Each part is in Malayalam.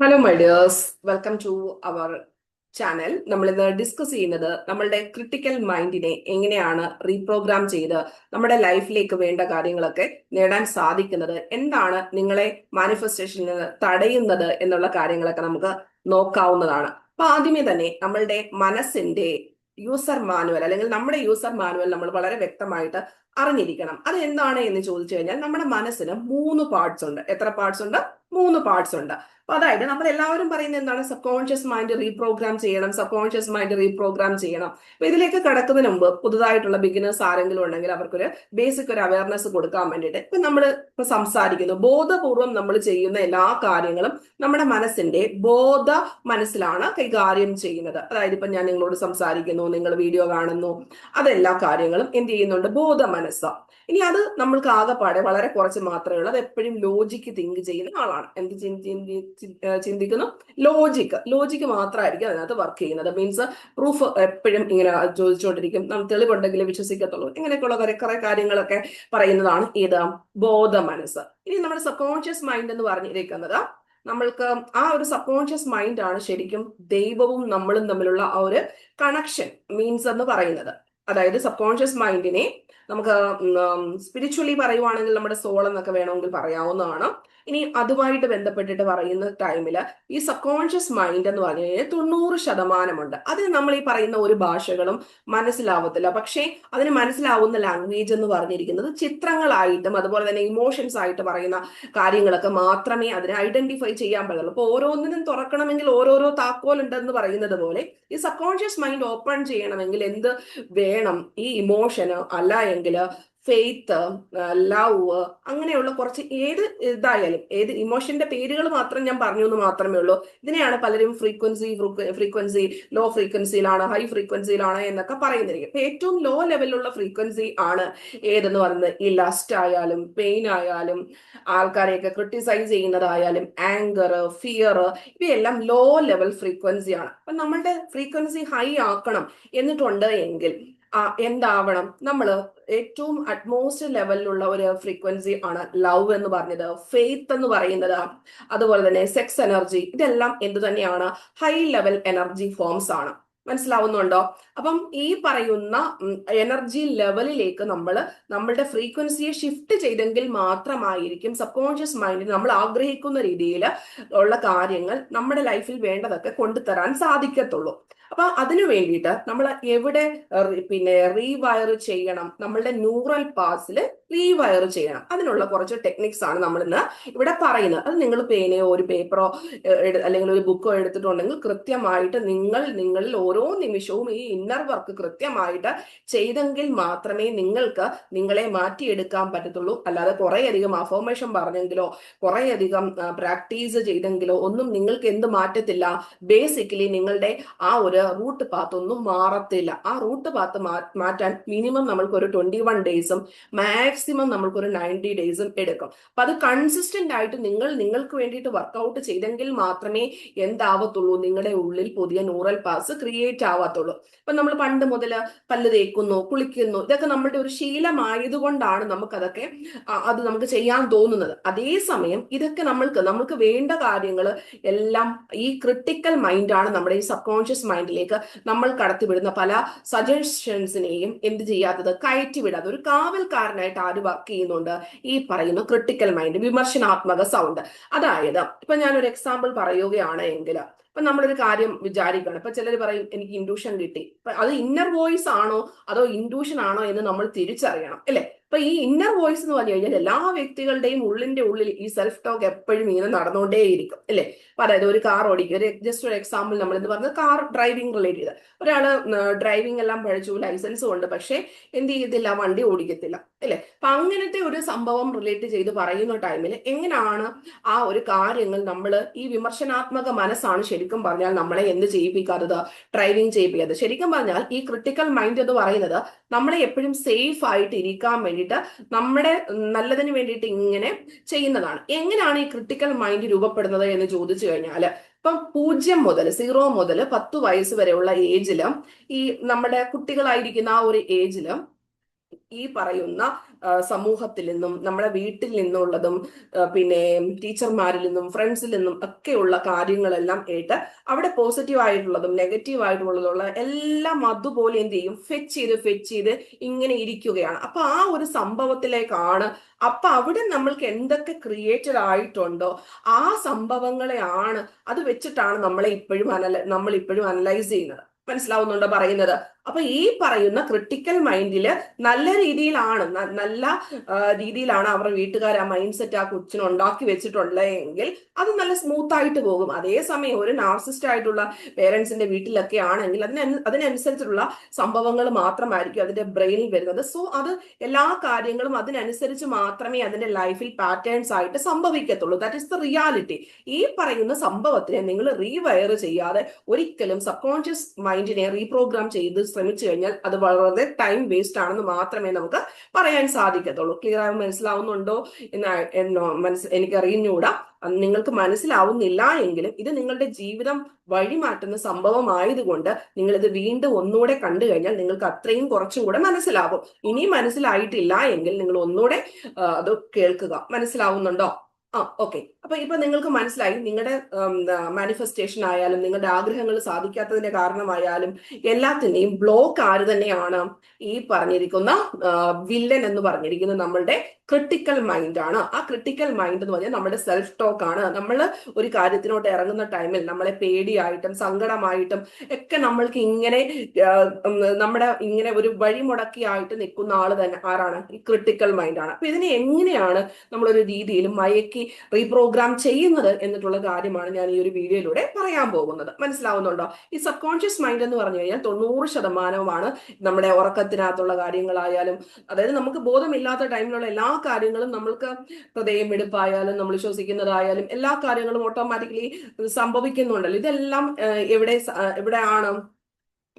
Hello my dears, welcome to our channel. നമ്മൾ ഇന്ന് ഡിസ്കസ് ചെയ്യുന്നത് നമ്മളുടെ ക്രിട്ടിക്കൽ മൈൻഡിനെ എങ്ങനെയാണ് റീപ്രോഗ്രാം ചെയ്ത് നമ്മുടെ ലൈഫിലേക്ക് വേണ്ട കാര്യങ്ങളൊക്കെ നേടാൻ സാധിക്കുന്നത്, എന്താണ് നിങ്ങളെ മാനിഫെസ്റ്റേഷനിൽ നിന്ന് തടയുന്നത് എന്നുള്ള കാര്യങ്ങളൊക്കെ നമുക്ക് നോക്കാവുന്നതാണ്. അപ്പൊ ആദ്യമേ തന്നെ നമ്മളുടെ മനസ്സിന്റെ യൂസർ മാനുവൽ അല്ലെങ്കിൽ നമ്മുടെ യൂസർ മാനുവൽ നമ്മൾ വളരെ വ്യക്തമായിട്ട് അറിഞ്ഞിരിക്കണം. അത് എന്താണ് എന്ന് ചോദിച്ചു കഴിഞ്ഞാൽ നമ്മുടെ മനസ്സിന് 3 പാർട്സ് ഉണ്ട്. എത്ര പാർട്സ് ഉണ്ട്? 3 പാർട്സ് ഉണ്ട്. അപ്പൊ അതായത് നമ്മൾ എല്ലാവരും പറയുന്നത് എന്താണ്? സബ് കോൺഷ്യസ് മൈൻഡ് റീപ്രോഗ്രാം ചെയ്യണം, സബ് കോൺഷ്യസ് മൈൻഡ് റീപ്രോഗ്രാം ചെയ്യണം. അപ്പൊ ഇതിലേക്ക് കടക്കുന്നതിന് മുമ്പ് പുതുതായിട്ടുള്ള ബിഗിനേഴ്സ് ആരെങ്കിലും ഉണ്ടെങ്കിൽ അവർക്കൊരു ബേസിക് ഒരു അവയർനെസ് കൊടുക്കാൻ വേണ്ടിയിട്ട് ഇപ്പൊ നമ്മൾ ഇപ്പൊ സംസാരിക്കുന്നു, ബോധപൂർവം നമ്മൾ ചെയ്യുന്ന എല്ലാ കാര്യങ്ങളും നമ്മുടെ മനസ്സിന്റെ മനസ്സിലാണ് കൈകാര്യം ചെയ്യുന്നത്. അതായത് ഇപ്പൊ ഞാൻ നിങ്ങളോട് സംസാരിക്കുന്നു, നിങ്ങൾ വീഡിയോ കാണുന്നു, അതെല്ലാ കാര്യങ്ങളും എന്ത് ചെയ്യുന്നുണ്ട്? ബോധ മനസ്സ്. ഇനി അത് നമ്മൾക്ക് ആകെപ്പാടെ വളരെ കുറച്ച് മാത്രമേ ഉള്ളൂ. അത് എപ്പോഴും ലോജിക്ക് തിങ്ക് ചെയ്യുന്ന ആളാണ്. എന്ത് ചിന്തിക്കുന്നു? ലോജിക്ക് മാത്രമായിരിക്കും അതിനകത്ത് വർക്ക് ചെയ്യുന്നത്. മീൻസ് പ്രൂഫ് എപ്പോഴും ഇങ്ങനെ ചോദിച്ചുകൊണ്ടിരിക്കും, തെളിവുണ്ടെങ്കിൽ വിശ്വസിക്കത്തുള്ളൂ, ഇങ്ങനെയൊക്കെയുള്ള കുറെ കാര്യങ്ങളൊക്കെ പറയുന്നതാണ് ഏത്? ബോധ മനസ്സ്. ഇനി നമ്മുടെ സബ് കോൺഷ്യസ് മൈൻഡ് എന്ന് പറഞ്ഞിരിക്കുന്നത്, നമ്മൾക്ക് ആ ഒരു സബ് കോൺഷ്യസ് മൈൻഡ് ആണ് ശരിക്കും ദൈവവും നമ്മളും തമ്മിലുള്ള ആ ഒരു കണക്ഷൻ മീൻസ് എന്ന് പറയുന്നത്. അതായത് സബ് കോൺഷ്യസ് മൈൻഡിനെ നമുക്ക് സ്പിരിച്വലി പറയുവാണെങ്കിൽ നമ്മുടെ സോൾ എന്നൊക്കെ വേണമെങ്കിൽ പറയാവുന്നതാണ്. ഇനി അതുമായിട്ട് ബന്ധപ്പെട്ടിട്ട് പറയുന്ന ടൈമില് ഈ സബ് കോൺഷ്യസ് മൈൻഡ് എന്ന് പറഞ്ഞു കഴിഞ്ഞാൽ 90% അതിന് നമ്മൾ ഈ പറയുന്ന ഒരു ഭാഷകളും മനസ്സിലാവത്തില്ല. പക്ഷേ അതിന് മനസ്സിലാവുന്ന ലാംഗ്വേജ് എന്ന് പറഞ്ഞിരിക്കുന്നത് ചിത്രങ്ങളായിട്ടും അതുപോലെ തന്നെ ഇമോഷൻസ് ആയിട്ട് പറയുന്ന കാര്യങ്ങളൊക്കെ മാത്രമേ അതിനെ ഐഡന്റിഫൈ ചെയ്യാൻ പറ്റുള്ളൂ. അപ്പൊ ഓരോന്നിനും തുറക്കണമെങ്കിൽ ഓരോരോ താക്കോൽ ഉണ്ടെന്ന് പറയുന്നത് പോലെ ഈ സബ് കോൺഷ്യസ് മൈൻഡ് ഓപ്പൺ ചെയ്യണമെങ്കിൽ എന്ത് വേണം? ഈ ഇമോഷന്, അല്ല എങ്കിൽ ഫെയ്ത്ത്, ലവ്, അങ്ങനെയുള്ള കുറച്ച് ഏത് ഇതായാലും ഏത് ഇമോഷന്റെ പേരുകൾ മാത്രം ഞാൻ പറഞ്ഞു എന്ന് മാത്രമേ ഉള്ളൂ. ഇതിനെയാണ് പലരും ഫ്രീക്വൻസി ലോ ഫ്രീക്വൻസിയിലാണ്, ഹൈ ഫ്രീക്വൻസിയിലാണ് എന്നൊക്കെ പറയുന്നിരിക്കും. അപ്പൊ ഏറ്റവും ലോ ലെവലിലുള്ള ഫ്രീക്വൻസി ആണ് ഏതെന്ന് പറയുന്നത് ഈ ലസ്റ്റ് ആയാലും പെയിൻ ആയാലും ആൾക്കാരെയൊക്കെ ക്രിട്ടിസൈസ് ചെയ്യുന്നതായാലും ആങ്കർ, ഫിയർ, ഇവയെല്ലാം ലോ ലെവൽ ഫ്രീക്വൻസി ആണ്. അപ്പൊ നമ്മളുടെ ഫ്രീക്വൻസി ഹൈ ആക്കണം എന്നിട്ടുണ്ട് എങ്കിൽ എന്താവണം? നമ്മൾ ഏറ്റവും അറ്റ്മോസ്റ്റ് ലെവലിലുള്ള ഒരു ഫ്രീക്വൻസി ആണ് ലവ് എന്ന് പറഞ്ഞത്, ഫെയ്ത്ത് എന്ന് പറയുന്നത്, അതുപോലെ തന്നെ സെക്സ് എനർജി, ഇതെല്ലാം എന്ത് തന്നെയാണ്? ഹൈ ലെവൽ എനർജി ഫോംസ് ആണ്. മനസ്സിലാവുന്നുണ്ടോ? അപ്പം ഈ പറയുന്ന എനർജി ലെവലിലേക്ക് നമ്മൾ നമ്മളുടെ ഫ്രീക്വൻസിയെ ഷിഫ്റ്റ് ചെയ്തെങ്കിൽ മാത്രമായിരിക്കും സബ് കോൺഷ്യസ് മൈൻഡിൽ നമ്മൾ ആഗ്രഹിക്കുന്ന രീതിയിൽ ഉള്ള കാര്യങ്ങൾ നമ്മുടെ ലൈഫിൽ വേണ്ടതൊക്കെ കൊണ്ടുതരാൻ സാധിക്കത്തുള്ളൂ. അപ്പൊ അതിനു വേണ്ടിയിട്ട് നമ്മൾ എവിടെ റീവയർ ചെയ്യണം? നമ്മളുടെ ന്യൂറൽ പാസിൽ റീവയർ ചെയ്യണം. അതിനുള്ള കുറച്ച് ടെക്നിക്സ് ആണ് നമ്മൾ ഇന്ന് ഇവിടെ പറയുന്നത്. അത് നിങ്ങൾ പേനയോ ഒരു പേപ്പറോ അല്ലെങ്കിൽ ഒരു ബുക്കോ എടുത്തിട്ടുണ്ടെങ്കിൽ കൃത്യമായിട്ട് നിങ്ങളിൽ ഓരോ നിമിഷവും ഈ ഇന്നർ വർക്ക് കൃത്യമായിട്ട് ചെയ്തെങ്കിൽ മാത്രമേ നിങ്ങൾക്ക് നിങ്ങളെ മാറ്റിയെടുക്കാൻ പറ്റത്തുള്ളൂ. അല്ലാതെ കുറേയധികം അഫർമേഷൻ പറഞ്ഞെങ്കിലോ കുറേയധികം പ്രാക്ടീസ് ചെയ്തെങ്കിലോ ഒന്നും നിങ്ങൾക്ക് എന്ത് മാറ്റത്തില്ല. ബേസിക്കലി നിങ്ങളുടെ ആ ഒരു റൂട്ട് പാത്ത് ഒന്നും മാറത്തില്ല. ആ റൂട്ട് പാത്ത് മാറ്റാൻ മിനിമം നമ്മൾക്ക് ഒരു 21 ഡേയ്സും മാക്സിമം നമ്മൾക്കൊരു 90 ഡേയ്സും എടുക്കും. അപ്പൊ അത് കൺസിസ്റ്റന്റ് ആയിട്ട് നിങ്ങൾക്ക് വേണ്ടിയിട്ട് വർക്ക്ഔട്ട് ചെയ്തെങ്കിൽ മാത്രമേ എന്താവത്തുള്ളൂ? നിങ്ങളുടെ ഉള്ളിൽ പുതിയ ന്യൂറൽ പാസ് ക്രിയേറ്റ് ആവാത്തുള്ളൂ. ഇപ്പൊ നമ്മൾ പണ്ട് മുതൽ പല്ല് തേക്കുന്നു, കുളിക്കുന്നു, ഇതൊക്കെ നമ്മുടെ ഒരു ശീലമായതുകൊണ്ടാണ് നമുക്കതൊക്കെ അത് നമുക്ക് ചെയ്യാൻ തോന്നുന്നത്. അതേസമയം ഇതൊക്കെ നമ്മൾക്ക് വേണ്ട കാര്യങ്ങൾ എല്ലാം ഈ ക്രിട്ടിക്കൽ മൈൻഡാണ് നമ്മുടെ ഈ സബ് കോൺഷ്യസ് മൈൻഡിലേക്ക് നമ്മൾ കടത്തിവിടുന്ന പല സജഷൻസിനെയും എന്ത് ചെയ്യാത്തത്? കയറ്റിവിടാതെ ഒരു കാവൽക്കാരനായിട്ട് ആര് വർക്ക് ചെയ്യുന്നുണ്ട്? ഈ പറയുന്ന ക്രിട്ടിക്കൽ മൈൻഡ്, വിമർശനാത്മക സൗണ്ട്. അതായത് ഇപ്പൊ ഞാനൊരു എക്സാമ്പിൾ പറയുകയാണ് എങ്കിൽ, ഇപ്പൊ നമ്മളൊരു കാര്യം വിചാരിക്കണം. ഇപ്പൊ ചിലർ പറയും എനിക്ക് ഇൻഡ്യൂഷൻ കിട്ടി. അത് ഇന്നർ വോയിസ് ആണോ അതോ ഇൻഡ്യൂഷൻ ആണോ എന്ന് നമ്മൾ തിരിച്ചറിയണം, അല്ലെ? അപ്പൊ ഈ ഇന്നർ വോയിസ് എന്ന് പറഞ്ഞു കഴിഞ്ഞാൽ എല്ലാ വ്യക്തികളുടെയും ഉള്ളിൽ ഈ സെൽഫ് ടോക്ക് എപ്പോഴും ഇങ്ങനെ നടന്നുകൊണ്ടേയിരിക്കും, അല്ലെ? അപ്പൊ അതായത് ഒരു കാർ ഓടിക്കുക, ജസ്റ്റ് ഒരു എക്സാമ്പിൾ നമ്മൾ എന്ന് പറഞ്ഞത് കാർ ഡ്രൈവിംഗ് റിലേറ്റ് ചെയ്ത് ഒരാള് ഡ്രൈവിംഗ് എല്ലാം പഠിച്ചു, ലൈസൻസും ഉണ്ട്, പക്ഷെ എന്ത് ചെയ്യത്തില്ല? വണ്ടി ഓടിക്കത്തില്ല, അല്ലെ? അപ്പൊ അങ്ങനത്തെ ഒരു സംഭവം റിലേറ്റ് ചെയ്ത് പറയുന്ന ടൈമിൽ എങ്ങനെയാണ് ആ ഒരു കാര്യങ്ങൾ നമ്മൾ ഈ വിമർശനാത്മക മനസ്സാണ് ശരിക്കും പറഞ്ഞാൽ നമ്മളെ എന്ത് ചെയ്യിപ്പിക്കാത്തത്? ഡ്രൈവിംഗ് ചെയ്യിപ്പിക്കാത്തത്. ശരിക്കും പറഞ്ഞാൽ ഈ ക്രിട്ടിക്കൽ മൈൻഡ് എന്ന് പറയുന്നത് നമ്മളെ എപ്പോഴും സേഫ് ആയിട്ട് ഇരിക്കാൻ വേണ്ടിയിട്ട് നമ്മുടെ നല്ലതിന് വേണ്ടിയിട്ട് ഇങ്ങനെ ചെയ്യുന്നതാണ്. എങ്ങനെയാണ് ഈ ക്രിട്ടിക്കൽ മൈൻഡ് രൂപപ്പെടുന്നത് എന്ന് ചോദിച്ചു കഴിഞ്ഞാൽ, ഇപ്പം 0 മുതൽ 10 വയസ്സ് വരെയുള്ള ഏജില്, ഈ നമ്മുടെ കുട്ടികളായിരിക്കുന്ന ആ ഒരു ഏജില് ഈ പറയുന്ന സമൂഹത്തിൽ നിന്നും നമ്മുടെ വീട്ടിൽ നിന്നുള്ളതും പിന്നെ ടീച്ചർമാരിൽ നിന്നും ഫ്രണ്ട്സിൽ നിന്നും ഒക്കെയുള്ള കാര്യങ്ങളെല്ലാം കേട്ട് അവിടെ പോസിറ്റീവ് ആയിട്ടുള്ളതും നെഗറ്റീവ് ആയിട്ടുള്ളതുള്ള എല്ലാം അതുപോലെ എന്ത് ചെയ്യും, ഫെച്ച് ചെയ്ത് ഇങ്ങനെ ഇരിക്കുകയാണ്. അപ്പൊ ആ ഒരു സംഭവത്തിലേക്കാണ്, അപ്പൊ അവിടെ നമ്മൾക്ക് എന്തൊക്കെ ക്രിയേറ്റഡ് ആയിട്ടുണ്ടോ ആ സംഭവങ്ങളെയാണ്, അത് വെച്ചിട്ടാണ് നമ്മൾ ഇപ്പോഴും അനലൈസ് ചെയ്യുന്നത്. മനസ്സിലാവുന്നുണ്ടോ പറയുന്നത്? അപ്പൊ ഈ പറയുന്ന ക്രിട്ടിക്കൽ മൈൻഡില് നല്ല രീതിയിലാണ് നല്ല രീതിയിലാണ് അവരുടെ വീട്ടുകാർ ആ മൈൻഡ് സെറ്റ് ആ കൊച്ചിന് ഉണ്ടാക്കി വെച്ചിട്ടുള്ളതെങ്കിൽ അത് നല്ല സ്മൂത്ത് ആയിട്ട് പോകും. അതേസമയം ഒരു നാർസിസ്റ്റ് ആയിട്ടുള്ള പേരൻസിന്റെ വീട്ടിലൊക്കെ ആണെങ്കിൽ അതിനനുസരിച്ചുള്ള സംഭവങ്ങൾ മാത്രമായിരിക്കും അതിന്റെ ബ്രെയിനിൽ വരുന്നത്. സോ അത് എല്ലാ കാര്യങ്ങളും അതിനനുസരിച്ച് മാത്രമേ അതിന്റെ ലൈഫിൽ പാറ്റേൺസ് ആയിട്ട് സംഭവിക്കത്തുള്ളൂ. That is the reality. ഈ പറയുന്ന സംഭവത്തിനെ നിങ്ങൾ റീവയർ ചെയ്യാതെ ഒരിക്കലും സബ് കോൺഷ്യസ് മൈൻഡിനെ റീപ്രോഗ്രാം ചെയ്ത് ശ്രമിച്ചു കഴിഞ്ഞാൽ അത് വളരെ ടൈം വേസ്റ്റ് ആണെന്ന് മാത്രമേ നമുക്ക് പറയാൻ സാധിക്കത്തുള്ളൂ. ക്ലിയർ ആയി മനസ്സിലാവുന്നുണ്ടോ എന്ന് എനിക്ക് അറിഞ്ഞുകൂടാ. നിങ്ങൾക്ക് മനസ്സിലാവുന്നില്ല എങ്കിലും ഇത് നിങ്ങളുടെ ജീവിതം വഴിമാറ്റുന്ന സംഭവമായതുകൊണ്ട് നിങ്ങൾ ഇത് വീണ്ടും ഒന്നുകൂടെ കണ്ടു കഴിഞ്ഞാൽ നിങ്ങൾക്ക് അത്രയും കുറച്ചും കൂടെ മനസ്സിലാവും. ഇനിയും മനസ്സിലായിട്ടില്ല എങ്കിൽ നിങ്ങൾ ഒന്നുകൂടെ അത് കേൾക്കുക. മനസ്സിലാവുന്നുണ്ടോ? ഓക്കെ. അപ്പൊ ഇപ്പൊ നിങ്ങൾക്ക് മനസ്സിലായി, നിങ്ങളുടെ മാനിഫെസ്റ്റേഷൻ ആയാലും നിങ്ങളുടെ ആഗ്രഹങ്ങൾ സാധിക്കാത്തതിന്റെ കാരണമായാലും എല്ലാത്തിന്റെയും ബ്ലോക്ക് ആര് തന്നെയാണ്? ഈ പറഞ്ഞിരിക്കുന്ന വില്ലൻ എന്ന് പറഞ്ഞിരിക്കുന്ന നമ്മളുടെ ക്രിട്ടിക്കൽ മൈൻഡ് ആണ്. ആ ക്രിട്ടിക്കൽ മൈൻഡ് എന്ന് പറഞ്ഞാൽ നമ്മുടെ സെൽഫ് ടോക്ക് ആണ്. നമ്മൾ ഒരു കാര്യത്തിനോട്ട് ഇറങ്ങുന്ന ടൈമിൽ നമ്മളെ പേടിയായിട്ടും സങ്കടമായിട്ടും ഒക്കെ നമ്മൾക്ക് ഇങ്ങനെ നമ്മുടെ ഇങ്ങനെ ഒരു വഴിമുടക്കിയായിട്ട് നിൽക്കുന്ന ആള് തന്നെ ആരാണ്? ഈ ക്രിട്ടിക്കൽ മൈൻഡ് ആണ്. അപ്പൊ ഇതിനെ എങ്ങനെയാണ് നമ്മളൊരു രീതിയിൽ മയക്കി റീപ്രോഗ്രാം ചെയ്യുന്നത് എന്നിട്ടുള്ള കാര്യമാണ് ഞാൻ ഈ ഒരു വീഡിയോയിലൂടെ പറയാൻ പോകുന്നത്. മനസ്സിലാവുന്നുണ്ടോ? ഈ സബ് കോൺഷ്യസ് മൈൻഡ് എന്ന് പറഞ്ഞു കഴിഞ്ഞാൽ 90% നമ്മുടെ ഉറക്കത്തിനകത്തുള്ള കാര്യങ്ങളായാലും, അതായത് നമുക്ക് ബോധമില്ലാത്ത ടൈമിലുള്ള എല്ലാ കാര്യങ്ങളും നമ്മൾക്ക് ഹൃദയമിടിപ്പായാലും നമ്മൾ ശ്വസിക്കുന്നതായാലും എല്ലാ കാര്യങ്ങളും ഓട്ടോമാറ്റിക്കലി സംഭവിക്കുന്നുണ്ടല്ലോ. ഇതെല്ലാം എവിടെയാണ്?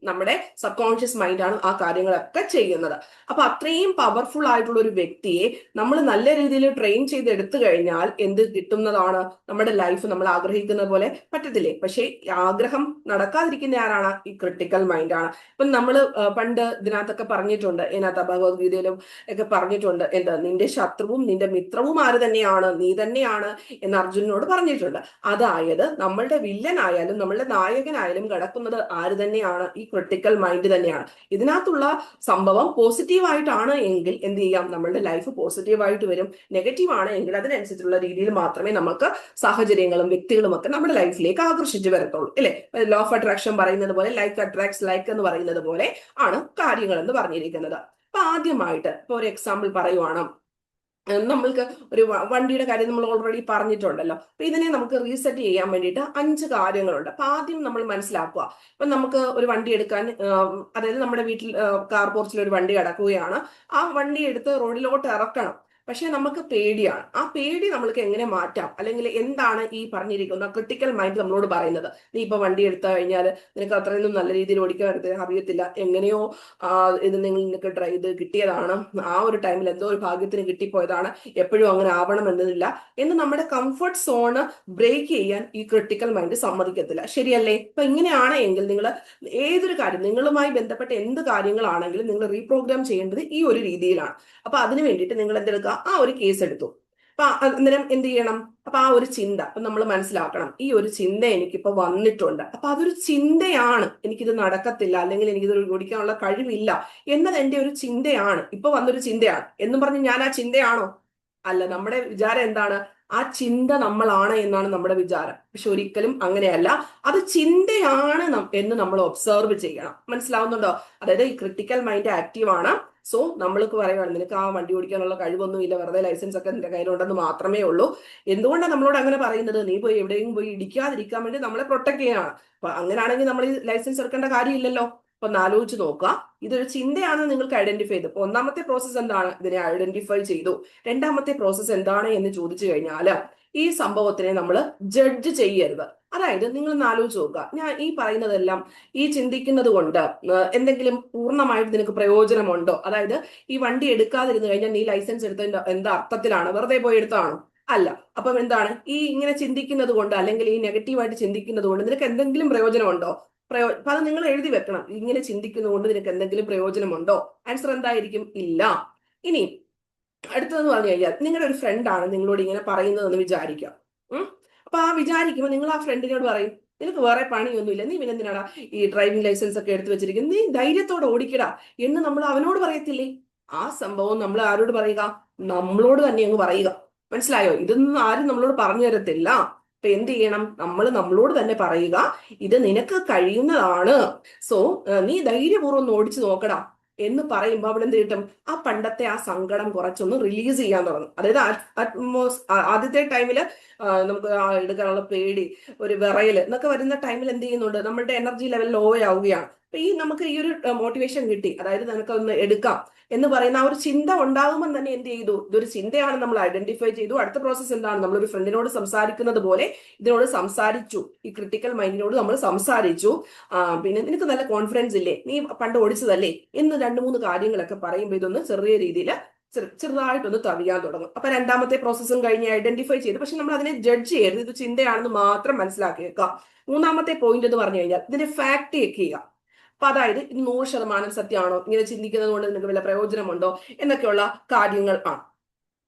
നമ്മുടെ സബ് കോൺഷ്യസ് മൈൻഡാണ് ആ കാര്യങ്ങളൊക്കെ ചെയ്യുന്നത്. അപ്പൊ അത്രയും പവർഫുൾ ആയിട്ടുള്ള ഒരു വ്യക്തിയെ നമ്മൾ നല്ല രീതിയിൽ ട്രെയിൻ ചെയ്ത് എടുത്തു കഴിഞ്ഞാൽ എന്ത് കിട്ടുന്നതാണ്? നമ്മുടെ ലൈഫ് നമ്മൾ ആഗ്രഹിക്കുന്ന പോലെ പറ്റത്തില്ലേ? പക്ഷെ ആഗ്രഹം നടക്കാതിരിക്കുന്ന ആരാണ്? ഈ ക്രിട്ടിക്കൽ മൈൻഡാണ്. ഇപ്പം നമ്മൾ പണ്ട് ഇതിനകത്തൊക്കെ പറഞ്ഞിട്ടുണ്ട്, ഇതിനകത്ത് ഭഗവത്ഗീതയിലും ഒക്കെ പറഞ്ഞിട്ടുണ്ട്, എന്താ നിന്റെ ശത്രുവും നിന്റെ മിത്രവും ആര് തന്നെയാണ്? നീ തന്നെയാണ് എന്ന് അർജുനനോട് പറഞ്ഞിട്ടുണ്ട്. അതായത് നമ്മളുടെ വില്ലനായാലും നമ്മളുടെ നായകനായാലും കിടക്കുന്നത് ആര് തന്നെയാണ്? ഈ ക്രിട്ടിക്കൽ മൈൻഡ് തന്നെയാണ്. ഇതിനകത്തുള്ള സംഭവം പോസിറ്റീവ് ആയിട്ടാണ് എങ്കിൽ എന്ത് ചെയ്യാം? നമ്മളുടെ ലൈഫ് പോസിറ്റീവ് ആയിട്ട് വരും. നെഗറ്റീവ് ആണ് എങ്കിൽ അതിനനുസരിച്ചുള്ള രീതിയിൽ മാത്രമേ നമുക്ക് സാഹചര്യങ്ങളും വ്യക്തികളും ഒക്കെ നമ്മുടെ ലൈഫിലേക്ക് ആകർഷിച്ചു വരത്തുള്ളൂ. അല്ലെ? ലോ ഓഫ് അട്രാക്ഷൻ പറയുന്നത് പോലെ ലൈക്ക് അട്രാക്ട്സ് ലൈക്ക് എന്ന് പറയുന്നത് പോലെ ആണ് കാര്യങ്ങൾ എന്ന് പറഞ്ഞിരിക്കുന്നത്. അപ്പൊ ആദ്യമായിട്ട് ഇപ്പൊ ഒരു എക്സാമ്പിൾ പറയുവാണ്, നമ്മൾക്ക് ഒരു വണ്ടിയുടെ കാര്യം നമ്മൾ ഓൾറെഡി പറഞ്ഞിട്ടുണ്ടല്ലോ. അപ്പൊ ഇതിനെ നമുക്ക് റീസെറ്റ് ചെയ്യാൻ വേണ്ടിയിട്ട് 5 കാര്യങ്ങളുണ്ട്. അപ്പൊ ആദ്യം നമ്മൾ മനസ്സിലാക്കുക, ഇപ്പൊ നമുക്ക് ഒരു വണ്ടി എടുക്കാൻ, അതായത് നമ്മുടെ വീട്ടിൽ കാർ പോർച്ചിൽ ഒരു വണ്ടി കിടക്കുകയാണ്. ആ വണ്ടി എടുത്ത് റോഡിലോട്ട് ഇറക്കണം. പക്ഷെ നമുക്ക് പേടിയാണ്. ആ പേടി നമ്മൾക്ക് എങ്ങനെ മാറ്റാം? അല്ലെങ്കിൽ എന്താണ് ഈ പറഞ്ഞിരിക്കുന്ന ക്രിട്ടിക്കൽ മൈൻഡ് നമ്മളോട് പറയുന്നത്? നീ ഇപ്പൊ വണ്ടി എടുത്തു കഴിഞ്ഞാൽ നിനക്ക് അത്രയൊന്നും നല്ല രീതിയിൽ ഓടിക്കാൻ അറിയത്തില്ല, എങ്ങനെയോ ഇത് നിനക്ക് ട്രൈ ചെയ്ത് കിട്ടിയതാണ്, ആ ഒരു ടൈമിൽ എന്തോ ഒരു ഭാഗ്യത്തിന് കിട്ടിപ്പോയതാണ്, എപ്പോഴും അങ്ങനെ ആവണം എന്നതില്ല എന്ന് നമ്മുടെ കംഫർട്ട് സോണ് ബ്രേക്ക് ചെയ്യാൻ ഈ ക്രിട്ടിക്കൽ മൈൻഡ് സമ്മതിക്കത്തില്ല. ശരിയല്ലേ? അപ്പൊ ഇങ്ങനെയാണ് എങ്കിൽ നിങ്ങൾ ഏതൊരു കാര്യം, നിങ്ങളുമായി ബന്ധപ്പെട്ട എന്ത് കാര്യങ്ങളാണെങ്കിലും നിങ്ങൾ റീപ്രോഗ്രാം ചെയ്യേണ്ടത് ഈ ഒരു രീതിയിലാണ്. അപ്പൊ അതിന് വേണ്ടിയിട്ട് നിങ്ങൾ എന്തെടുക്കുക? ആ ഒരു കേസ് എടുത്തു. അപ്പൊ അന്നേരം എന്ത് ചെയ്യണം? അപ്പൊ ആ ഒരു ചിന്ത അപ്പൊ നമ്മൾ മനസ്സിലാക്കണം, ഈ ഒരു ചിന്ത എനിക്കിപ്പോ വന്നിട്ടുണ്ട്. അപ്പൊ അതൊരു ചിന്തയാണ്, എനിക്കിത് നടക്കത്തില്ല, അല്ലെങ്കിൽ എനിക്കിത് ഓടിക്കാനുള്ള കഴിവില്ല എന്നത് എന്റെ ഒരു ചിന്തയാണ്, ഇപ്പൊ വന്നൊരു ചിന്തയാണ് എന്നും പറഞ്ഞ് ഞാൻ ആ ചിന്തയാണോ? അല്ല. നമ്മുടെ വിചാരം എന്താണ്? ആ ചിന്ത നമ്മളാണ് എന്നാണ് നമ്മുടെ വിചാരം. പക്ഷെ ഒരിക്കലും അങ്ങനെയല്ല. അത് ചിന്തയാണ് എന്ന് നമ്മൾ ഒബ്സർവ് ചെയ്യണം. മനസ്സിലാവുന്നുണ്ടോ? അതായത് ഈ ക്രിട്ടിക്കൽ മൈൻഡ് ആക്റ്റീവ് ആണ്. സോ നമ്മൾക്ക് പറയുകയാണ്, നിനക്ക് ആ വണ്ടി ഓടിക്കാനുള്ള കഴിവൊന്നും ഇല്ല, വെറുതെ ലൈസൻസ് ഒക്കെ നിന്റെ കയ്യിലുണ്ടെന്ന് മാത്രമേ ഉള്ളൂ. എന്തുകൊണ്ടാണ് നമ്മളോട് അങ്ങനെ പറയുന്നത്? നീ പോയി എവിടെയും പോയി ഇടിക്കാതിരിക്കാൻ വേണ്ടി നമ്മളെ പ്രൊട്ടക്ട് ചെയ്യണം. അപ്പൊ അങ്ങനെയാണെങ്കിൽ നമ്മൾ ഈ ലൈസൻസ് എടുക്കേണ്ട കാര്യമില്ലല്ലോ. അപ്പൊ ഒന്ന് ആലോചിച്ച് നോക്കുക. ഇതൊരു ചിന്തയാണെന്ന് നിങ്ങൾക്ക് ഐഡന്റിഫൈ ചെയ്തു. അപ്പൊ ഒന്നാമത്തെ പ്രോസസ്സ് എന്താണ്? ഇതിനെ ഐഡന്റിഫൈ ചെയ്തു. രണ്ടാമത്തെ പ്രോസസ്സ് എന്താണ് എന്ന് ചോദിച്ചു കഴിഞ്ഞാൽ ഈ സംഭവത്തിനെ നമ്മൾ ജഡ്ജ് ചെയ്യരുത്. അതായത് നിങ്ങൾ ഒന്ന് ആലോചിച്ച് നോക്കുക, ഞാൻ ഈ പറയുന്നതെല്ലാം ഈ ചിന്തിക്കുന്നത് കൊണ്ട് എന്തെങ്കിലും പൂർണ്ണമായിട്ട് നിനക്ക് പ്രയോജനമുണ്ടോ? അതായത് ഈ വണ്ടി എടുക്കാതിരുന്നു കഴിഞ്ഞാൽ നീ ലൈസൻസ് എടുത്തതിന്റെ എന്താ അർത്ഥത്തിലാണ്? വെറുതെ പോയി എടുത്താണോ? അല്ല. അപ്പം എന്താണ് ഈ ഇങ്ങനെ ചിന്തിക്കുന്നത് കൊണ്ട്, അല്ലെങ്കിൽ ഈ നെഗറ്റീവായിട്ട് ചിന്തിക്കുന്നത് കൊണ്ട് നിനക്ക് എന്തെങ്കിലും പ്രയോജനമുണ്ടോ? അപ്പൊ അത് നിങ്ങൾ എഴുതി വെക്കണം. ഇങ്ങനെ ചിന്തിക്കുന്നതുകൊണ്ട് നിനക്ക് എന്തെങ്കിലും പ്രയോജനമുണ്ടോ? ആൻസർ എന്തായിരിക്കും? ഇല്ല. ഇനി അടുത്തതെന്ന് പറഞ്ഞു കഴിഞ്ഞാൽ നിങ്ങളുടെ ഒരു ഫ്രണ്ടാണ് നിങ്ങളോട് ഇങ്ങനെ പറയുന്നതെന്ന് വിചാരിക്കാം. അപ്പൊ ആ വിചാരിക്കുമ്പോൾ നിങ്ങൾ ആ ഫ്രണ്ടിനോട് പറയും, നിനക്ക് വേറെ പണിയൊന്നുമില്ല, നീ പിന്നെ എന്തിനാടാ ഈ ഡ്രൈവിംഗ് ലൈസൻസ് ഒക്കെ എടുത്തു വെച്ചിരിക്കുന്നത്, നീ ധൈര്യത്തോടെ ഓടിക്കടാ എന്ന് നമ്മൾ അവനോട് പറയത്തില്ലേ? ആ സംഭവം നമ്മൾ ആരോട് പറയുക? നമ്മളോട് തന്നെ അങ്ങ് പറയുക. മനസ്സിലായോ? ഇതൊന്നും ആരും നമ്മളോട് പറഞ്ഞു തരത്തില്ല. അപ്പൊ എന്ത് ചെയ്യണം? നമ്മൾ നമ്മളോട് തന്നെ പറയുക, ഇത് നിനക്ക് കഴിയുന്നതാണ്, സോ നീ ധൈര്യപൂർവ്വം ഒന്ന് ഓടിച്ചു നോക്കടാ എന്ന് പറയുമ്പോൾ അവിടെ എന്ത് കിട്ടും? ആ പണ്ടത്തെ ആ സങ്കടം കുറച്ചൊന്ന് റിലീസ് ചെയ്യാൻ തുടങ്ങും. അതായത് ആദ്യത്തെ ടൈമില് നമുക്ക് എടുക്കാനുള്ള പേടി, ഒരു വിറയല് എന്നൊക്കെ വരുന്ന ടൈമിൽ എന്ത് ചെയ്യുന്നുണ്ട്? നമ്മുടെ എനർജി ലെവൽ ലോ ആവുകയാണ്. അപ്പൊ നമുക്ക് ഈ ഒരു മോട്ടിവേഷൻ കിട്ടി, അതായത് നിനക്കൊന്ന് എടുക്കാം എന്ന് പറയുന്ന ആ ഒരു ചിന്ത ഉണ്ടാകുമ്പോൾ തന്നെ എന്ത് ചെയ്തു? ഇതൊരു ചിന്തയാണ്, നമ്മൾ ഐഡന്റിഫൈ ചെയ്തു. അടുത്ത പ്രോസസ്സ് എന്താണ്? നമ്മളൊരു ഫ്രണ്ടിനോട് സംസാരിക്കുന്നത് പോലെ ഇതിനോട് സംസാരിച്ചു. ഈ ക്രിട്ടിക്കൽ മൈൻഡിനോട് നമ്മൾ സംസാരിച്ചു. പിന്നെ നിനക്ക് നല്ല കോൺഫിഡൻസ് ഇല്ലേ, നീ പണ്ട് ഓടിച്ചതല്ലേ എന്ന് 2-3 കാര്യങ്ങളൊക്കെ പറയുമ്പോൾ ഇതൊന്ന് ചെറിയ രീതിയിൽ ചെറുതായിട്ടൊന്ന് തവിയാൻ തുടങ്ങും. അപ്പൊ രണ്ടാമത്തെ പ്രോസസ്സും കഴിഞ്ഞ് ഐഡന്റിഫൈ ചെയ്ത്, പക്ഷെ നമ്മൾ അതിനെ ജഡ്ജ് ചെയ്യരുത്, ഇത് ചിന്തയാണെന്ന് മാത്രം മനസ്സിലാക്കിയേക്കുക. മൂന്നാമത്തെ പോയിന്റ് എന്ന് പറഞ്ഞു കഴിഞ്ഞാൽ ഇതിനെ ഫാക്ട് ചെക്ക് ചെയ്യുക. അപ്പൊ അതായത് ഇത് 100% സത്യമാണോ, ഇങ്ങനെ ചിന്തിക്കുന്നത് കൊണ്ട് നിങ്ങൾക്ക് വല്ല പ്രയോജനമുണ്ടോ എന്നൊക്കെയുള്ള കാര്യങ്ങൾ ആണ്.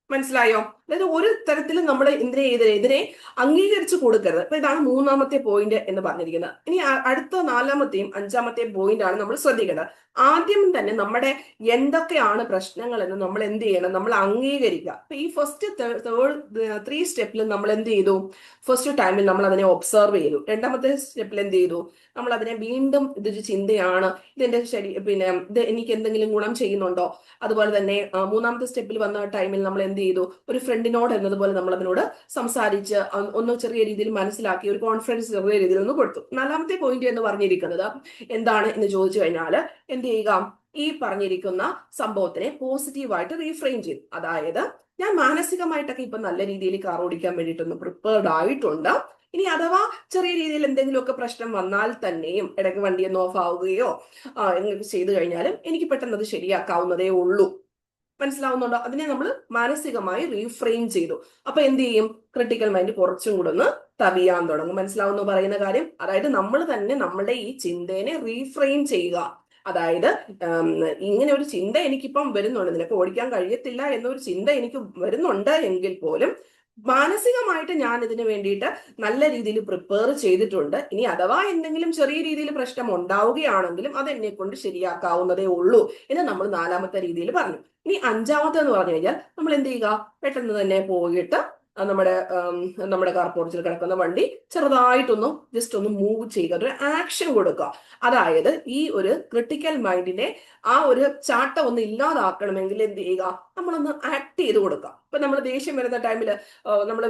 മനസ്സിലായോ? അതായത് ഒരു തരത്തിലും നമ്മൾ ഇതിനെ അംഗീകരിച്ചു കൊടുക്കരുത്. അപ്പൊ ഇതാണ് മൂന്നാമത്തെ പോയിന്റ് എന്ന് പറഞ്ഞിരിക്കുന്നത്. ഇനി അടുത്ത 4-മത്തെയും 5-മത്തെയും പോയിന്റ് ആണ് നമ്മൾ ശ്രദ്ധിക്കേണ്ടത്. ആദ്യം തന്നെ നമ്മുടെ എന്തൊക്കെയാണ് പ്രശ്നങ്ങൾ എന്ന് നമ്മൾ എന്ത് ചെയ്യണം? നമ്മൾ അംഗീകരിക്കുക. അപ്പൊ ഈ ഫസ്റ്റ് 3 സ്റ്റെപ്പിൽ നമ്മൾ എന്ത് ചെയ്തു? ഫസ്റ്റ് ടൈമിൽ നമ്മൾ അതിനെ ഒബ്സർവ് ചെയ്തു. രണ്ടാമത്തെ സ്റ്റെപ്പിൽ എന്ത് ചെയ്തു? നമ്മൾ അതിനെ വീണ്ടും ഇതൊരു ചിന്തയാണ്, ഇതെന്റെ ശരി, പിന്നെ ഇത് എനിക്ക് എന്തെങ്കിലും ഗുണം ചെയ്യുന്നുണ്ടോ? അതുപോലെ തന്നെ മൂന്നാമത്തെ സ്റ്റെപ്പിൽ വന്ന ടൈമിൽ നമ്മൾ എന്ത് ചെയ്തു? ഒരു ഫ്രണ്ടിനോട് എന്നതുപോലെ നമ്മൾ അതിനോട് സംസാരിച്ച് ഒന്ന് ചെറിയ രീതിയിൽ മനസ്സിലാക്കി ഒരു കോൺഫിഡൻസ് ചെറിയ രീതിയിൽ ഒന്ന് കൊടുത്തു. 4-മത്തെ പോയിന്റ് എന്ന് പറഞ്ഞിരിക്കുന്നത് എന്താണ് എന്ന് ചോദിച്ചു കഴിഞ്ഞാൽ എന്ത് ചെയ്യുക? ഈ പറഞ്ഞിരിക്കുന്ന സംഭവത്തിനെ പോസിറ്റീവായിട്ട് റീഫ്രെയിം ചെയ്തു. അതായത് ഞാൻ മാനസികമായിട്ടൊക്കെ ഇപ്പൊ നല്ല രീതിയിൽ കാർ ഓടിക്കാൻ വേണ്ടിയിട്ടൊന്ന് പ്രിപ്പയർഡ് ആയിട്ടുണ്ട്. ഇനി അഥവാ ചെറിയ രീതിയിൽ എന്തെങ്കിലുമൊക്കെ പ്രശ്നം വന്നാൽ തന്നെയും, ഇടയ്ക്ക് വണ്ടിയൊന്ന് ഓഫ് ആവുകയോ എന്തൊക്കെ ചെയ്തു കഴിഞ്ഞാലും എനിക്ക് പെട്ടെന്ന് അത് ശരിയാക്കാവുന്നതേ ഉള്ളൂ. മനസ്സിലാവുന്നുണ്ടോ? അതിനെ നമ്മൾ മാനസികമായി റീഫ്രെയിം ചെയ്തു. അപ്പൊ എന്ത് ചെയ്യും? ക്രിട്ടിക്കൽ മൈൻഡ് കുറച്ചും കൂടെ ഒന്ന് തവിയാൻ തുടങ്ങും. മനസ്സിലാവുന്നു പറയുന്ന കാര്യം? അതായത് നമ്മൾ തന്നെ നമ്മളുടെ ഈ ചിന്തേനെ റീഫ്രെയിം ചെയ്യുക. അതായത് ഇങ്ങനെ ഒരു ചിന്ത എനിക്കിപ്പം വരുന്നുണ്ട്, നിനക്ക് ഓടിക്കാൻ കഴിയത്തില്ല എന്നൊരു ചിന്ത എനിക്ക് വരുന്നുണ്ട് എങ്കിൽ പോലും മാനസികമായിട്ട് ഞാൻ ഇതിന് വേണ്ടിയിട്ട് നല്ല രീതിയിൽ പ്രിപ്പയർ ചെയ്തിട്ടുണ്ട്. ഇനി അഥവാ എന്തെങ്കിലും ചെറിയ രീതിയിൽ പ്രശ്നം ഉണ്ടാവുകയാണെങ്കിലും അത് എന്നെ കൊണ്ട് ശരിയാക്കാവുന്നതേ ഉള്ളൂ എന്ന് നമ്മൾ 4-മത്തെ രീതിയിൽ പറഞ്ഞു. ഇനി 5-മത്തെ എന്ന് പറഞ്ഞു കഴിഞ്ഞാൽ നമ്മൾ എന്ത് ചെയ്യുക? പെട്ടെന്ന് തന്നെ പോയിട്ട് നമ്മുടെ കാർ പോർച്ചിൽ കിടക്കുന്ന വണ്ടി ചെറുതായിട്ടൊന്ന് ജസ്റ്റ് ഒന്ന് മൂവ് ചെയ്യുക, ഒരു ആക്ഷൻ കൊടുക്കുക. അതായത് ഈ ഒരു ക്രിട്ടിക്കൽ മൈൻഡിനെ ആ ഒരു ചാട്ടം ഒന്ന് ഇല്ലാതാക്കണമെങ്കിൽ എന്ത് ചെയ്യുക? നമ്മളൊന്ന് ആക്ട് ചെയ്ത് കൊടുക്കുക. ഇപ്പൊ നമ്മൾ ദേഷ്യം വരുന്ന ടൈമില് നമ്മൾ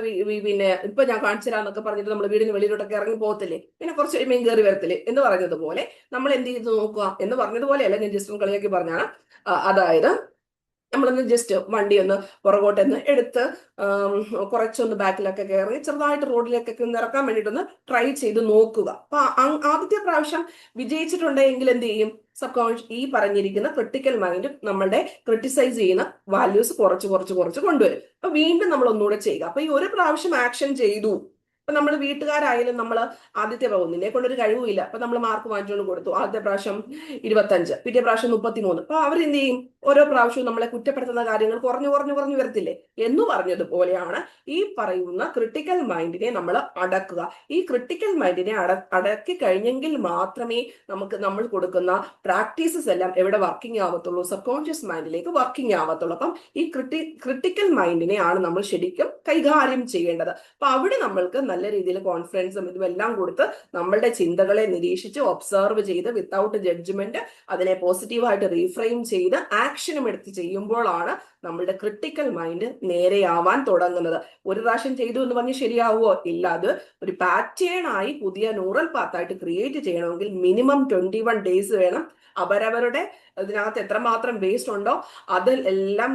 പിന്നെ ഇപ്പൊ ഞാൻ കാണിച്ചു തരാന്നൊക്കെ പറഞ്ഞിട്ട് നമ്മൾ വീടിന് വെളിയിലോട്ടൊക്കെ ഇറങ്ങി പോകത്തില്ലേ, പിന്നെ കുറച്ച് കഴിയുമ്പോൾ കയറി വരത്തില്ലേ എന്ന് പറഞ്ഞതുപോലെ നമ്മൾ എന്ത് ചെയ്ത് നോക്കുക എന്ന് പറഞ്ഞതുപോലെയല്ല, ഞാൻ ജസ്റ്റ് കളിയാക്കി പറഞ്ഞാണ്. അതായത് നമ്മളൊന്ന് ജസ്റ്റ് വണ്ടി ഒന്ന് പുറകോട്ടൊന്ന് എടുത്ത് കുറച്ചൊന്ന് ബാക്കിലൊക്കെ കയറി ചെറുതായിട്ട് റോഡിലേക്കൊക്കെ ഒന്ന് ഇറക്കാൻ വേണ്ടിയിട്ടൊന്ന് ട്രൈ ചെയ്ത് നോക്കുക. അപ്പൊ ആദ്യത്തെ പ്രാവശ്യം വിജയിച്ചിട്ടുണ്ടെങ്കിൽ എന്ത് ചെയ്യും? സബ് കോൺഷ്യസ് ഈ പറഞ്ഞിരിക്കുന്ന ക്രിട്ടിക്കൽ മൈൻഡ് നമ്മളുടെ ക്രിട്ടിസൈസ് ചെയ്യുന്ന വാല്യൂസ് കുറച്ച് കൊണ്ടുവരും. അപ്പൊ വീണ്ടും നമ്മൾ ഒന്നുകൂടെ ചെയ്യുക. അപ്പൊ ഈ ഒരു പ്രാവശ്യം ആക്ഷൻ ചെയ്തു. ഇപ്പൊ നമ്മൾ വീട്ടുകാരായാലും നമ്മൾ ആദ്യത്തെ നിന്നെ കൊണ്ടൊരു കഴിവുമില്ല, അപ്പൊ നമ്മൾ മാർക്ക് വാങ്ങിച്ചുകൊണ്ട് കൊടുത്തു. ആദ്യത്തെ പ്രാവശ്യം 25, പിറ്റേ പ്രാവശ്യം 33. അപ്പൊ അവരെന്ത് ചെയ്യും? ഓരോ പ്രാവശ്യവും നമ്മളെ കുറ്റപ്പെടുത്തുന്ന കാര്യങ്ങൾ കുറഞ്ഞു വരത്തില്ലേ എന്ന് പറഞ്ഞതുപോലെയാണ് ഈ പറയുന്ന ക്രിട്ടിക്കൽ മൈൻഡിനെ നമ്മൾ അടക്കുക. ഈ ക്രിട്ടിക്കൽ മൈൻഡിനെ അടക്കി കഴിഞ്ഞെങ്കിൽ മാത്രമേ നമ്മൾ കൊടുക്കുന്ന പ്രാക്ടീസസ് എല്ലാം എവിടെ വർക്കിംഗ് ആവത്തുള്ളൂ? സബ് കോൺഷ്യസ് മൈൻഡിലേക്ക് വർക്കിംഗ് ആവത്തുള്ളൂ. അപ്പം ഈ ക്രിട്ടിക്കൽ മൈൻഡിനെ ആണ് നമ്മൾ ശരിക്കും കൈകാര്യം ചെയ്യേണ്ടത്. അപ്പൊ അവിടെ നമ്മൾക്ക് നല്ല രീതിയിൽ കോൺഫിഡൻസും ഇതുമെല്ലാം കൊടുത്ത് നമ്മളുടെ ചിന്തകളെ നിരീക്ഷിച്ച് ഒബ്സർവ് ചെയ്ത് വിത്തൗട്ട് ജഡ്ജ്മെന്റ് അതിനെ പോസിറ്റീവായിട്ട് റീഫ്രെയിം ചെയ്ത് ആക്ഷനും എടുത്ത് ചെയ്യുമ്പോഴാണ് നമ്മളുടെ ക്രിട്ടിക്കൽ മൈൻഡ് നേരെയാവാൻ തുടങ്ങുന്നത്. ഒരു പ്രാവശ്യം ചെയ്തു എന്ന് പറഞ്ഞ് ശരിയാവുമോ? ഇല്ല. അത് ഒരു പാറ്റേൺ ആയി പുതിയ ന്യൂറൽ പാത്തായിട്ട് ക്രിയേറ്റ് ചെയ്യണമെങ്കിൽ മിനിമം 21 ഡേയ്സ് വേണം. അവരവരുടെ ഇതിനകത്ത് എത്രമാത്രം വേസ്റ്റ് ഉണ്ടോ അതെല്ലാം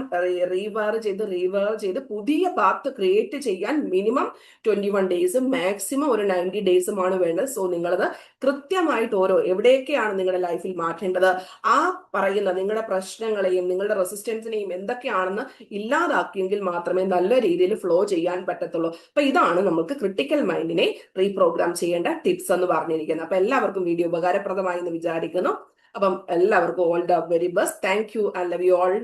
റീവയർ ചെയ്ത് പുതിയ പാത്ത് ക്രിയേറ്റ് ചെയ്യാൻ മിനിമം 21 ഡേയ്സും മാക്സിമം ഒരു 90 ഡേയ്സുമാണ് വേണ്ടത്. സോ നിങ്ങളത് കൃത്യമായിട്ട് എവിടെയൊക്കെയാണ് നിങ്ങളുടെ ലൈഫിൽ മാറ്റേണ്ടത്, ആ പറയുന്ന നിങ്ങളുടെ പ്രശ്നങ്ങളെയും നിങ്ങളുടെ റെസിസ്റ്റൻസിനെയും എന്തൊക്കെയാണ് എങ്ങനെയാണെന്ന് ഇല്ലാതാക്കിയെങ്കിൽ മാത്രമേ നല്ല രീതിയിൽ ഫ്ലോ ചെയ്യാൻ പറ്റത്തുള്ളൂ. അപ്പൊ ഇതാണ് നമുക്ക് ക്രിട്ടിക്കൽ മൈൻഡിനെ റീപ്രോഗ്രാം ചെയ്യേണ്ട ടിപ്സ് എന്ന് പറഞ്ഞിരിക്കുന്നത്. അപ്പൊ എല്ലാവർക്കും വീഡിയോ ഉപകാരപ്രദമായി എന്ന് വിചാരിക്കുന്നു. അപ്പം എല്ലാവർക്കും all the very best. Thank you and love you all.